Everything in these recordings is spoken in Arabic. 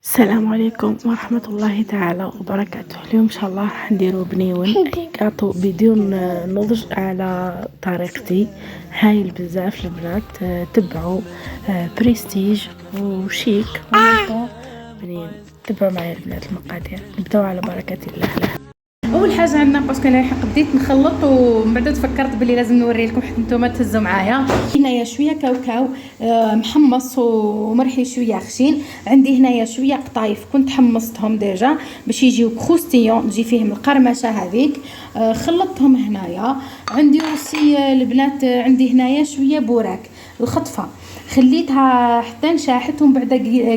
السلام عليكم ورحمة الله تعالى وبركاته. اليوم إن شاء الله راح نديرو بنيون كاطو بدون نضج على طريقتي. هايل بزاف البنات، تبعوا بريستيج وشيك ومنطو بنين. تبعوا معايا البنات المقادير، نبداو على بركة الله. اول حاجه عندنا باسكو انا بديت نخلط ومن بعد تفكرت بلي لازم نوري لكم حتى نتوما تهزوا معايا. هنايا شويه كاوكاو محمص ومرحي شويه خشين. عندي هنايا شويه قطايف كنت حمصتهم ديجا باش يجيو كروستيون، تجي فيهم القرمشه هذيك. خلطتهم هنايا. عندي اوسي البنات، عندي هنايا شويه بوراك الخطفه، خليتها حتى نشاحت ومن بعد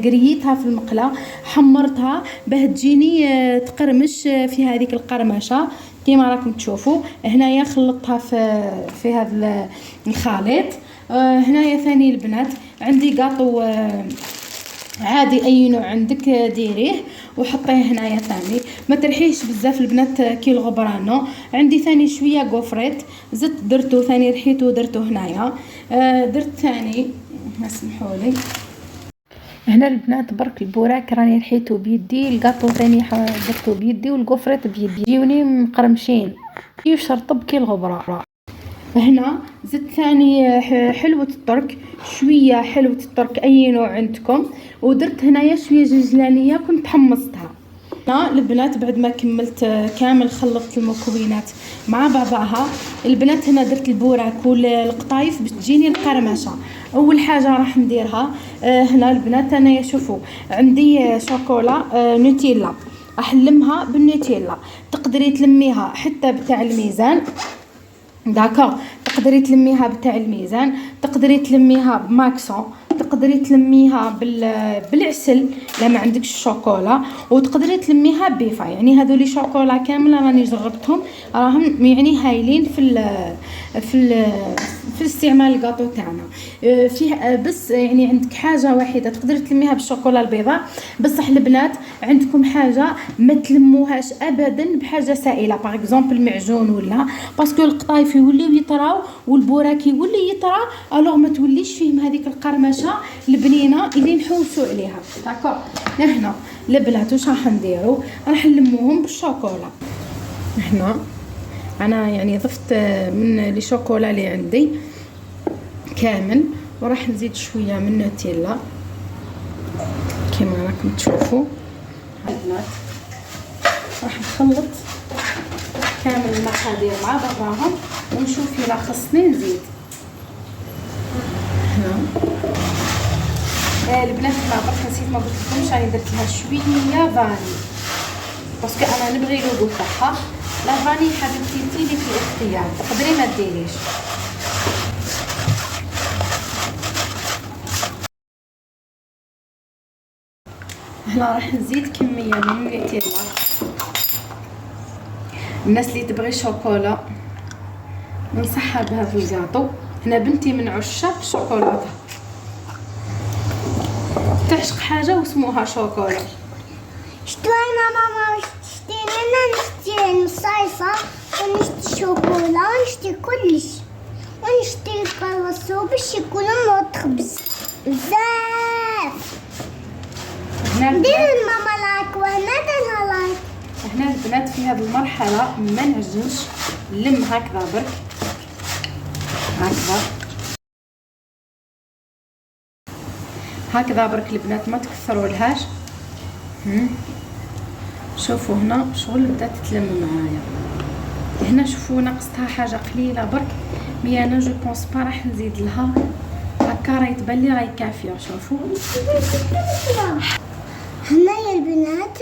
قريتها في المقله، حمرتها باه تجيني تقرمش في هذيك القرمشه كيما راكم تشوفوا. هنايا خلطتها في هذا الخليط. هنايا ثاني البنات عندي قاطو عادي اي نوع عندك ديريه وحطيه هنايا ثاني، ما ترحيش بزاف البنات كي الغبرانو. عندي ثاني شويه غوفريت زدت درتو ثاني رحيتو درتو هنايا. درت ثاني اسمحولي هنا البنات برك البوراك راني رحيتو بيدي، الكاطو ثاني درتو بيدي والغوفريت بيدي، يجيوني مقرمشين كيف رطب كي الغبره. هنا زدت ثاني حلوة الترك، شوية حلوة الترك أي نوع عندكم، ودرت هنايا شوية جنجلانية كنت حمصتها. هنا البنات بعد ما كملت كامل خلطت المكونات مع بعضها. البنات هنا درت البوراك والقطايف باش تجيني القرمشة. أول حاجة راح نديرها هنا البنات، أنا شوفوا عندي شوكولا نوتيلا، راح نلمها بالنوتيلا. تقدري تلميها حتى بتاع الميزان، داكا، تقدري تلميها بتاع الميزان، تقدري تلميها بماكسون، تقدري تلميها بالعسل لا ما عندكش الشوكولا، وتقدري تلميها بيفا. يعني هذولي شوكولا كامله راني جربتهم، راهم يعني هايلين في استعمال الكاطو تاعنا. فيه بس يعني عندك حاجه واحده تقدري تلميها بالشوكولا البيضاء، بصح البنات عندكم حاجه ما تلموهاش ابدا بحاجه سائله، باغ اكزومبل معجون ولا، باسكو القطايف يوليو يطراو والبوراك يولي يطرا، الوغ ما توليش فيهم هذيك القرمشه البنينه اللي نحوسوا عليها. داكور، هنا البنات واش راح نديرو؟ راح نلموهم بالشوكولا. هنا انا يعني ضفت من لي شوكولا اللي عندي كامل، وراح نزيد شويه من نوتيلا كما راكم تشوفوا. البنات راح نخلط كامل المقادير مع بعضهم ونشوف اذا خصني نزيد. هنا البنات ما برك نسيت ما قلت لكمش، راني درت لها شويه فاني باسكو انا نبغي لوغو تاعها. لا فاني حبيبتي تيلي في الاختيار، تقدري ما ديريش. هنا راح نزيد كميه من النوتيلا. الناس اللي تبغي شوكولا ننصحها بها في الكاطو. هنا بنتي من عشاق الشوكولاته، تعشق حاجه واسموها شوكولا. شتو انا ماما اشتري لنا، نشتري نصايصه ونشتري شوكولا ونشتري كلش، ونشتري كرواسو باش يكونوا متخبز بزاف. دير ماما لايك وانا درنا لايك. هنا البنات في هذه المرحله ما نعجنش، نلم هكذا برك هكذا برك البنات، ما تكثروا لهاش. شوفوا هنا شغل بدات تلم معايا. هنا شوفوا نقصتها حاجه قليله برك، مي انا جو بونس با راح نزيد لها هكا، راهي تبان لي راهي كافيه. شوفوا هنايا البنات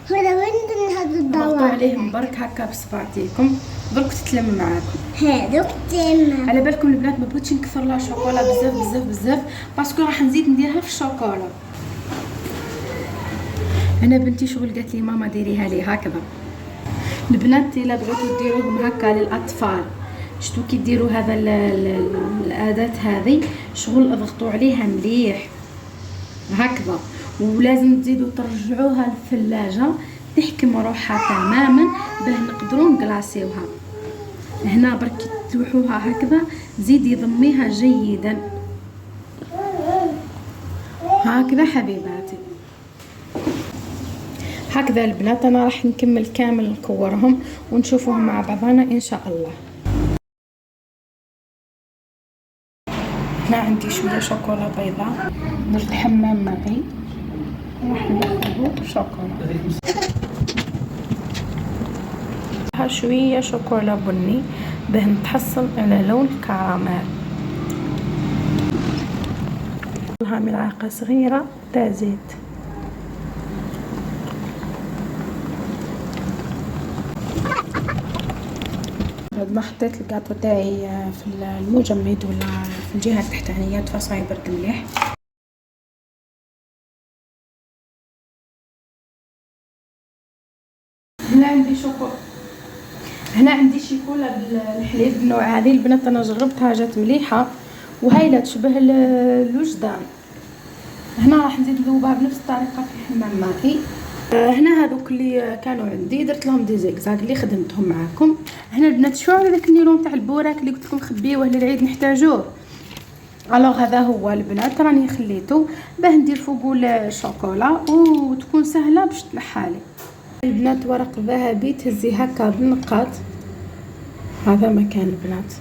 هذا وين هذا الدواء ضغطوا عليهم برك هكا بصبعتيكم برك تتلم معاكم. هذوك تم. على بالكم البنات ما بغيتش نكثر لها شوكولا بزاف بزاف بزاف، باسكو راح نزيد نديرها في الشوكولا. انا بنتي شغل قالت لي ماما ديريها لي هكذا. البنات الا بغيتوا ديروهم هكا للاطفال، شتو كي ديروا هذا الاداه هذه شغل اضغطوا عليها مليح هكذا، ولازم تزيدوا ترجعوها للثلاجه تحكم روحها تماما باه نقدروا نكلاصيوها. هنا برك تلوحوها هكذا، زيدي ضميها جيدا هكذا حبيباتي. هكذا البنات انا راح نكمل كامل نكورهم ونشوفهم مع بعضنا ان شاء الله. هنا عندي شويه شوكولا بيضاء، درت حمام مغلي راح ناخذ شوكولا. ها شويه شوكولا بني باه نتحصل على لون الكراميل. لها ملعقه صغيره تاع زيت. بعد ما حطيت الكاطو تاعي في المجمد ولا في الجهه التحتانيه تفاصيل يبرد مليح. هنا عندي شيكولا بالحليب النوع هذه البنات انا جربتها جات مليحه وهايله تشبه الوجدان. هنا راح نزيد ذوبها بنفس الطريقه في حمام مائي. هنا هذوك اللي كانوا عندي درت لهم دي زيكزاك اللي خدمتهم معكم. هنا البنات شو على داك النيرون تاع البوراك اللي قلت لكم خبيوه للعيد نحتاجوه. الوغ هذا هو البنات راني خليته باه ندير فوقو الشوكولا وتكون سهله باش تنحالي. البنات ورق ذهبي تهزي هكا بالنقاط. هذا مكان البنات.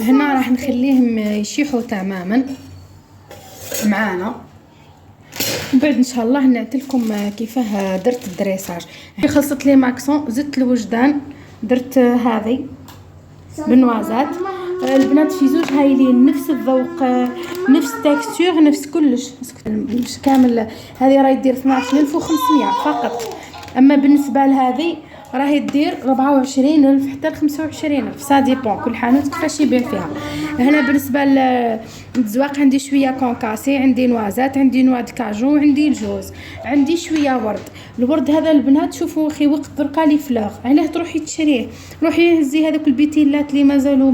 هنا راح نخليهم يشيحوا تماما معانا وبعد ان شاء الله نعطيلكم كيفاه درت الدريساج. خلصت لي ماكسون زدت الوجدان درت هذه بنوازات. البنات في زوج هايلين نفس الذوق نفس التكستور نفس كلش مش كامل. هذه راهي دير 12500 فقط، اما بالنسبه لهذه راهي دير 24000 حتى ل 25000 سا ديبون كل حانوت كيفاش يبيع فيها. هنا بالنسبه للزواق عندي شويه كونكاسي، عندي نوازات، عندي نوا كاجو، عندي الجوز، عندي شويه ورد. الورد هذا البنات شوفوا اخي وقت دركا لي فلاغ علاه تروحي تشريه، روحي هزي هذوك البيتيلات اللي مازالوا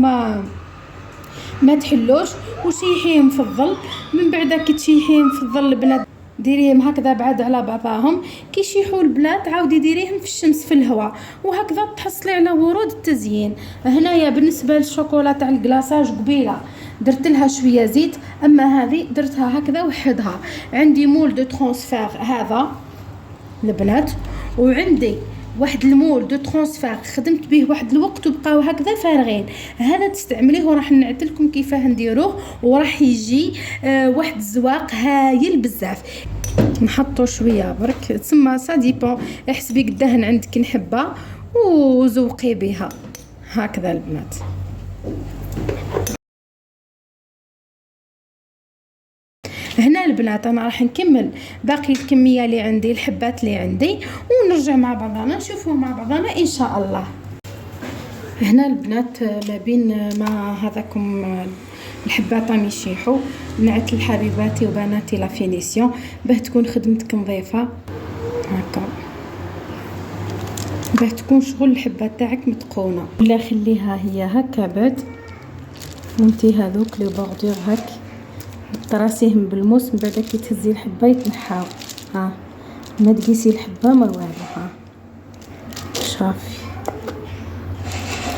ما تحلوش وشيحيهم في الظل. من بعد كي تشيحيهم في الظل البنات ديريهم هكذا بعاد على بعضهم. كي يشيحوا البنات عاودي ديريهم في الشمس في الهواء وهكذا تحصلي على ورود التزيين. هنايا بالنسبه للشوكولا تاع الكلاصاج قبيله درت لها شويه زيت، اما هذه درتها هكذا وحدها. عندي مول دو ترانسفير هذا البنات، وعندي واحد المول دو ترانسفير خدمت به واحد الوقت وبقاو هكذا فارغين. هذا تستعمليه وراح نعطيلكم كيفاه نديروه وراح يجي واحد الزواق هايل بزاف. نحطو شويه برك تسمى سا ديبون احسبي قداه عندك نحبه وزوقي بها هكذا البنات. هنا البنات انا راح نكمل باقي الكميه اللي عندي الحبات اللي عندي ونرجع مع بعضنا نشوفوا مع بعضنا ان شاء الله. هنا البنات ما بين ما هذاكم الحبات راهم يشيحوا نعت لحبيباتي وبناتي لا فينيسيون باه تكون خدمتك نظيفه هكا، باه تكون شغل الحبات تاعك متقونه. ولا خليها هي هكا بعد وانتي هذوك لي بوردور هك تراسيهم بالموس. من بعد كي تهزي الحبه يتنحاو ها ما تقيسي الحبه ما والو ها شافي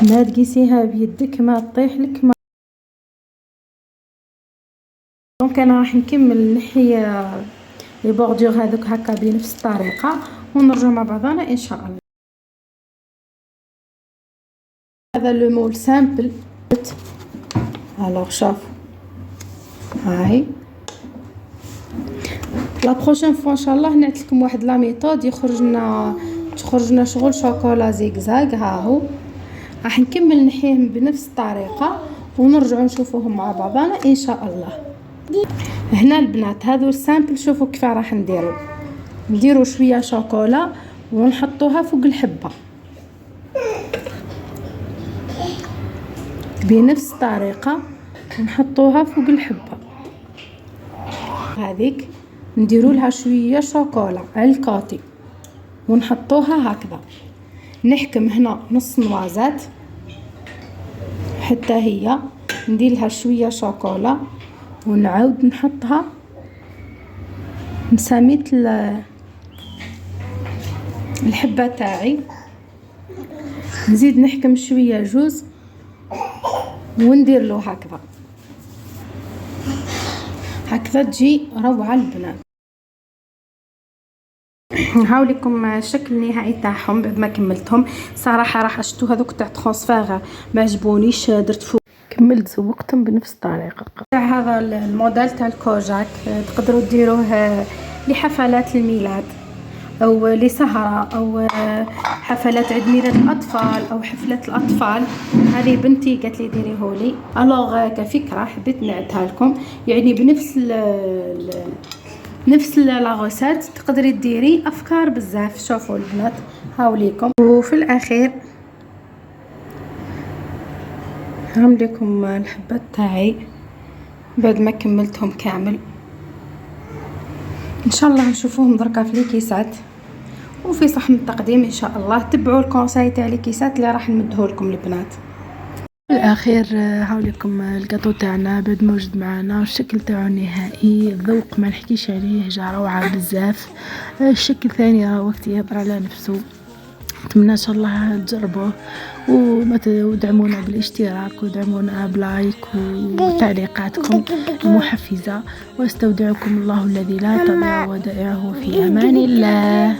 ما تقيسيها بيدك ما تطيح لك ما. دونك انا راح نكمل نحي لي بوردور هذوك هكا بنفس الطريقه ونرجع مع بعضنا ان شاء الله. هذا لو مول سامبل. الوغ شوفوا هاي لا بروشين فوا ان شاء الله نعطيكم واحد لا ميثود تخرج لنا شغل شوكولا زيغزاغ. ها هو راح نكمل نحيهم بنفس الطريقه ونرجعوا نشوفوهم مع بعضنا ان شاء الله. هنا البنات هذو السامبل شوفوا كيف راح نديروا شويه شوكولا ونحطوها فوق الحبه بنفس الطريقه نحطوها فوق الحبه هذيك نديروا لها شويه شوكولا على الكوتي ونحطوها هكذا. نحكم هنا نص نوازات حتى هي ندير لها شويه شوكولا ونعاود نحطها مساميت الحبه تاعي. نزيد نحكم شويه جوز وندير له هكذا هكذا تجي روعة البنات. هاوليكم الشكل النهائي تاعهم بعد ما كملتهم. صراحه راح اشتو هذوك تاع ترانسفير ما عجبونيش، درت فوق كملت زوقتهم بنفس الطريقه. تاع هذا الموديل تاع الكوجاك تقدروا ديروه لحفلات الميلاد او لسهره او حفلات عيد ميلاد الاطفال او حفله الاطفال. هذه بنتي قالت لي ديريهولي، الوغ كفكره حبيت نعدها لكم. يعني بنفس نفس لاغوسات تقدري ديري افكار بزاف. شوفوا البنات هاوليكم. وفي الاخير هعملكم الحبات تاعي بعد ما كملتهم كامل. ان شاء الله نشوفوهم دركا في الكيسات وفي صحن التقديم ان شاء الله. تبعوا الكونساي تاع الكيسات اللي راح نمدهولكم البنات. في الاخير هاوليكم الكاطو تاعنا بعد ما وجد معنا والشكل تاعو النهائي. الذوق ما نحكيش عليه، جا روعه بزاف. الشكل ثاني وقت يهضر على نفسه. نتمنى ان شاء الله تجربوه ودعمونا بالاشتراك ودعمونا بلايك وتعليقاتكم المحفزه. واستودعكم الله الذي لا تضيع ودائعه في امان الله.